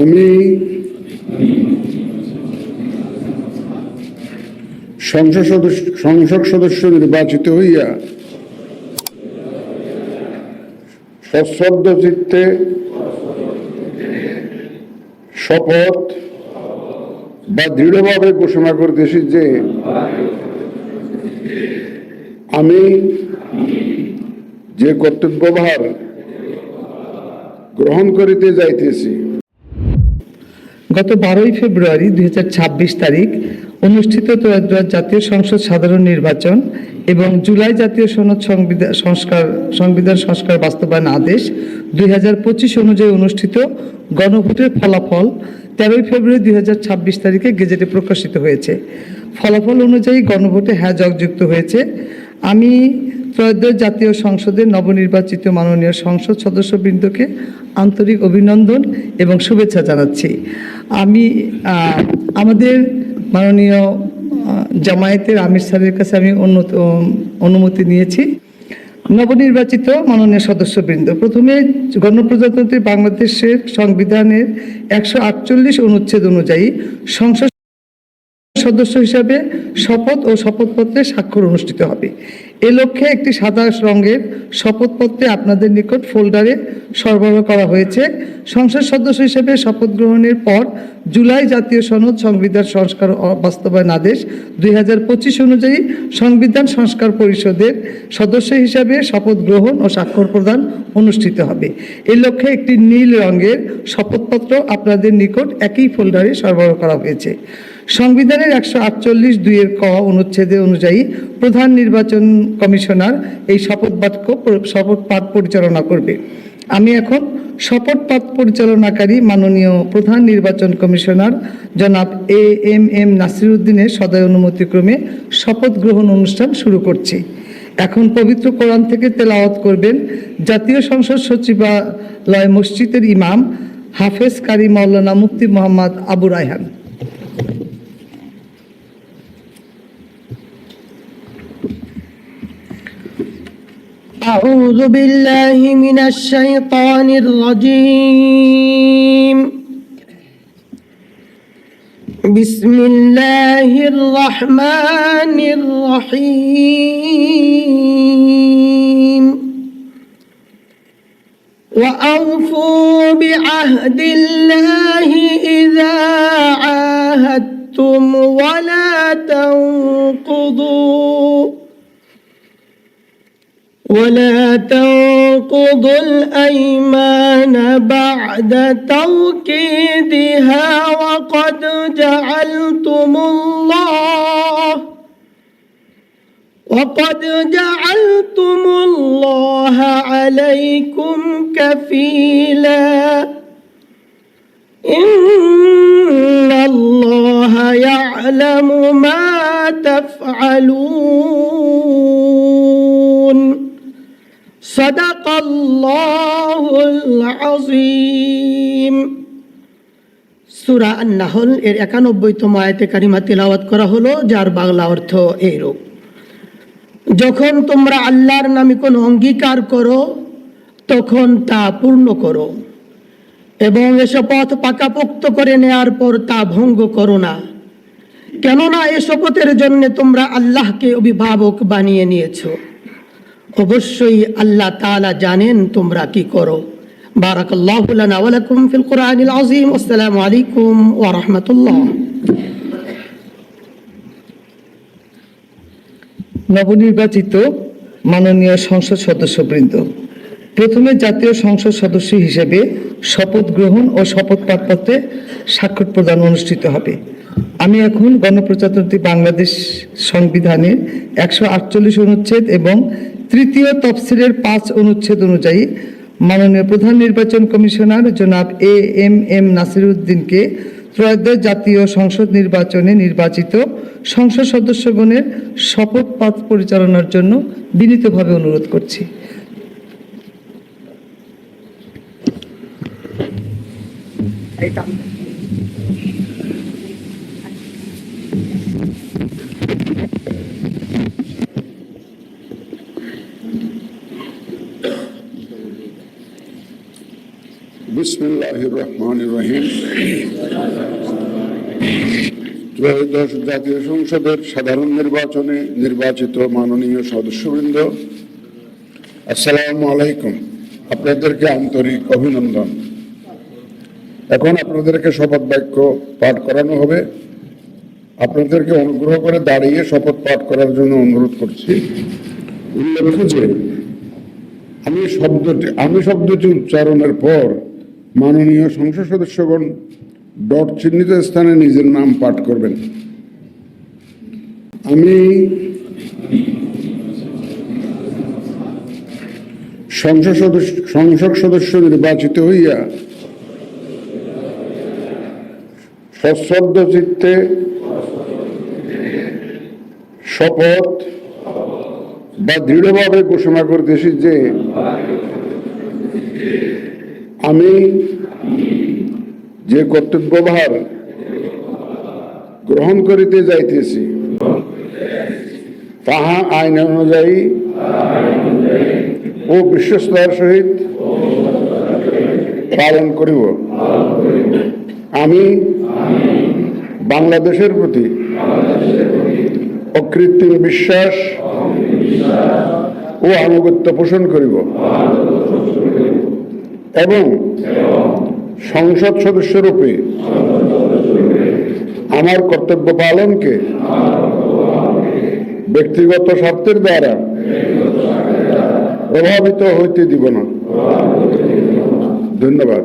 আমি সংসদ সদস্য নির্বাচিত হইয়া সশ্রদ্ধ চিত্তে শপথ বা দৃঢ়ভাবে ঘোষণা করতেছি যে আমি যে কর্তব্যভার গ্রহণ করিতে যাইতেছি। গত 12 ফেব্রুয়ারি 2026 তারিখ অনুষ্ঠিত ত্রয়োদশ জাতীয় সংসদ সাধারণ নির্বাচন এবং জুলাই জাতীয় সনদ সংবিধান সংস্কার বাস্তবায়ন আদেশ 2025 অনুযায়ী অনুষ্ঠিত গণভোটের ফলাফল 13 ফেব্রুয়ারি 2026 তারিখে গেজেটে প্রকাশিত হয়েছে। ফলাফল অনুযায়ী গণভোটে হ্যাঁ যুক্ত হয়েছে। আমি ত্রয়োদশ জাতীয় সংসদের নবনির্বাচিত মাননীয় সংসদ সদস্যবৃন্দকে আন্তরিক অভিনন্দন এবং শুভেচ্ছা জানাচ্ছি। আমি আমাদের মাননীয় জামায়াতের আমির স্যারের কাছে আমি অনুমতি নিয়েছি। নবনির্বাচিত মাননীয় সদস্যবৃন্দ, প্রথমে গণপ্রজাতন্ত্রী বাংলাদেশের সংবিধানের 148 অনুচ্ছেদ অনুযায়ী সংসদ সদস্য হিসাবে শপথ ও শপথপত্রে স্বাক্ষর অনুষ্ঠিত হবে। এ লক্ষ্যে একটি সাদা রঙের শপথপত্রে আপনাদের নিকট ফোল্ডারে সরবরাহ করা হয়েছে। সংসদ সদস্য হিসেবে শপথ গ্রহণের পর জুলাই জাতীয় সনদ সংবিধান সংস্কার বাস্তবায়ন আদেশ 2025 অনুযায়ী সংবিধান সংস্কার পরিষদের সদস্য হিসাবে শপথ গ্রহণ ও স্বাক্ষর প্রদান অনুষ্ঠিত হবে। এই লক্ষ্যে একটি নীল রঙের শপথপত্র আপনাদের নিকট একই ফোল্ডারে সরবরাহ করা হয়েছে। সংবিধানের 148(2) ক অনুচ্ছেদে অনুযায়ী প্রধান নির্বাচন কমিশনার এই শপথ পাঠ পরিচালনা করবে। আমি এখন শপথ পাঠ পরিচালনাকারী মাননীয় প্রধান নির্বাচন কমিশনার জনাব এম নাসিরউদ্দিনের সদয় অনুমতিক্রমে শপথ গ্রহণ অনুষ্ঠান শুরু করছি। এখন পবিত্র কোরআন থেকে তেলাওয়াত করবেন জাতীয় সংসদ সচিবালয় মসজিদের ইমাম হাফেজ কারি মাওলানা মুফতি মোহাম্মদ আবু রায়হান। أعوذ بالله من الشيطان الرجيم. بسم الله الرحمن الرحيم. وأوفوا بعهد الله إذا عاهدتم ولا تنقضوا الأيمان بعد توكيدها وقد جعلتم الله عليكم كفيلا إن الله يعلم ما تفعلون. صدق الله العظيم. সূরা আন-নাহল এর 91তম আয়াতে কারিমা তিলাওয়াত করা হলো, যার বাংলা অর্থ এইরূপ: যখন তোমরা আল্লাহর নামে কোনো অঙ্গীকার করো তখন তা পূর্ণ করো এবং এ শপথ পাকাপোক্ত করে নেয়ার পর তা ভঙ্গ করো না, কেননা এ শপথের জন্য তোমরা আল্লাহকে অভিভাবক বানিয়ে নিয়েছো। অবশ্যই আল্লাহ তাআলা জানেন তোমরা কি করো। বারাকাল্লাহু লানা ওয়া লাকুম ফিল কুরআনিল আযীম। আসসালামু আলাইকুম ওয়া রাহমাতুল্লাহ। নবনির্বাচিত মাননীয় সংসদ সদস্যবৃন্দ, প্রথমে জাতীয় সংসদ সদস্য হিসেবে শপথ গ্রহণ ও শপথ পাঠপত্রে স্বাক্ষর প্রদান অনুষ্ঠিত হবে। আমি এখন গণপ্রজাতন্ত্রী বাংলাদেশ সংবিধানের 148 অনুচ্ছেদ এবং তৃতীয় তফসিলের 5 অনুচ্ছেদ অনুযায়ী মাননীয় প্রধান নির্বাচন কমিশনার জনাব এম নাসিরউদ্দিনকে ত্রয়োদশ জাতীয় সংসদ নির্বাচনে নির্বাচিত সংসদ সদস্যগণের শপথ পাঠ পরিচালনার জন্য বিনীতভাবে অনুরোধ করছি। বিসমিল্লাহির রহমানির রহিম। ত্রয়োদশ জাতীয় সংসদের সাধারণ নির্বাচনে নির্বাচিত মাননীয় সদস্যবৃন্দ, আসসালামু আলাইকুম। আপনাদেরকে আন্তরিক অভিনন্দন। এখন আপনাদেরকে শপথ বাক্য পাঠ করানো হবে। আপনাদেরকে অনুগ্রহ করে দাঁড়িয়ে শপথ পাঠ করার জন্য অনুরোধ করছি। উল্লেখ্য যে আমি শব্দটি উচ্চারণের পর মাননীয় সংসদ সদস্যগণ ডট চিহ্নিত স্থানে নিজের নাম পাঠ করবেন। আমি সংসদ সদস্য নির্বাচিত হইয়া সশ্রদ্ধ চিত্তে শপথ বা দৃঢ়ভাবে ঘোষণা করতেছি যে আমি যে কর্তব্যভার গ্রহণ করিতে যাইতেছি তাহা আইন অনুযায়ী ও বিশ্বস্ততার সহিত পালন করিব। আমি বাংলাদেশের প্রতি অকৃত্রিম বিশ্বাস ও আনুগত্য পোষণ করিব এবং সংসদ সদস্যরূপে আমার কর্তব্য পালনকে ব্যক্তিগত স্বার্থের দ্বারা প্রভাবিত হইতে দিব না। ধন্যবাদ।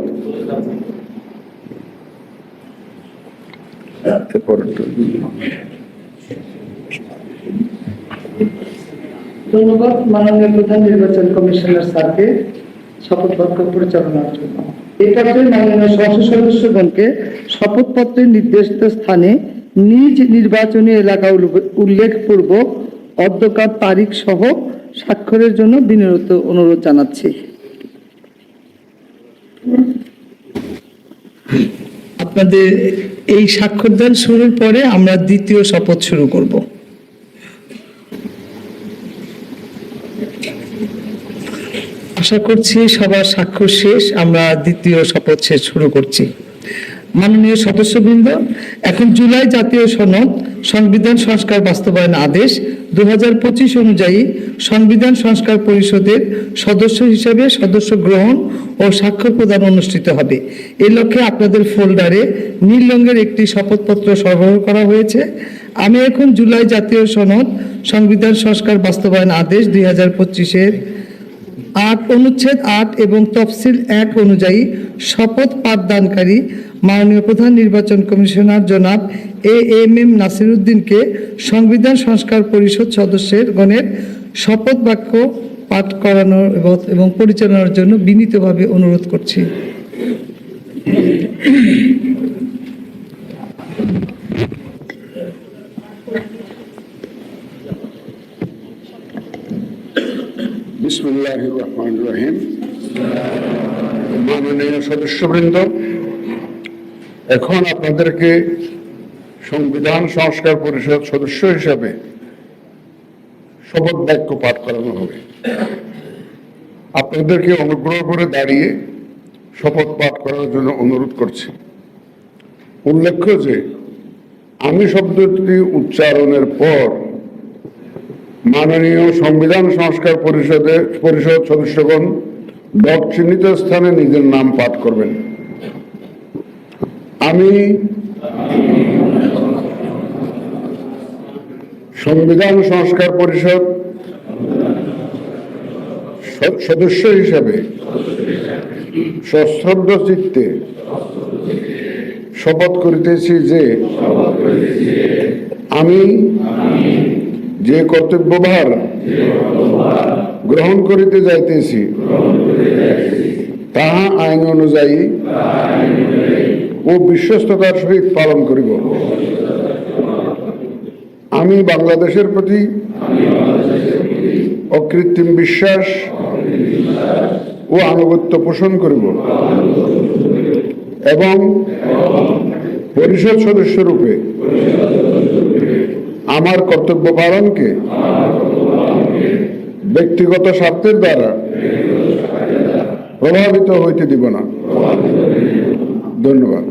ধন্যবাদ মাননীয় প্রধান নির্বাচন কমিশনার স্যারকে শপথ বাক্য পরিচালনার জন্য। এই পর্যায়ে মাননীয় সংসদ সদস্যগণকে শপথপত্রের নির্দিষ্ট স্থানে নিজ নির্বাচনী এলাকা উল্লেখপূর্বক অধ্যকার তারিখ সহ স্বাক্ষরের জন্য বিনীত অনুরোধ জানাচ্ছি। আপনাদের এই স্বাক্ষরদান শুরুর পরে আমরা দ্বিতীয় শপথ শুরু করব। আশা করছি সবার স্বাক্ষর শেষ, আমরা দ্বিতীয় শপথ শুরু করছি। মাননীয় সদস্যবৃন্দ, এখন জুলাই জাতীয় সনদ সংবিধান সংস্কার বাস্তবায়ন আদেশ 2025 অনুযায়ী সংবিধান সংস্কার পরিষদের সদস্য হিসেবে সদস্য গ্রহণ ও স্বাক্ষর প্রদান অনুষ্ঠিত হবে। এই লক্ষ্যে আপনাদের ফোল্ডারে নীল রঙের একটি শপথপত্র সরবরাহ করা হয়েছে। আমি এখন জুলাই জাতীয় সনদ সংবিধান সংস্কার বাস্তবায়ন আদেশ 2025-এর 8 অনুচ্ছেদ 8 এবং তফসিল 1 অনুযায়ী শপথ পাঠদানকারী মাননীয় প্রধান নির্বাচন কমিশনার জনাব AMM নাসির উদ্দিনকে সংবিধান সংস্কার পরিষদ সদস্যের গণের শপথ বাক্য পাঠ করানোর এবং পরিচালনার জন্য বিনীতভাবে অনুরোধ করছি। বিসমিল্লাহির রহমানির রহিম। মাননীয় সদস্যবৃন্দ, এখন আপনাদেরকে সংবিধান সংস্কার পরিষদ সদস্য হিসাবে শপথ বাক্য পাঠ করানো হবে। আপনাদেরকে অনুগ্রহ করে দাঁড়িয়ে শপথ পাঠ করার জন্য অনুরোধ করছি। উল্লেখ্য যে আমি শব্দটি উচ্চারণের পর মাননীয় সংবিধান সংস্কার পরিষদ সদস্যগণ ডট চিহ্নিত স্থানে নিজের নাম পাঠ করবেন। আমি সংবিধান সংস্কার পরিষদ সদস্য হিসাবে সশ্রদ্ধ চিত্তে শপথ করিতেছি যে আমি যে কর্তব্যভার গ্রহণ করিতে যাইতেছি তাহা আইন অনুযায়ী ও বিশ্বস্ততার সহিত পালন করিব। আমি বাংলাদেশের প্রতি অকৃত্রিম বিশ্বাস ও আনুগত্য পোষণ করিব এবং পরিষদ সদস্য রূপে আমার কর্তব্য পালনকে ব্যক্তিগত স্বার্থের দ্বারা প্রভাবিত হইতে দিব না। ধন্যবাদ।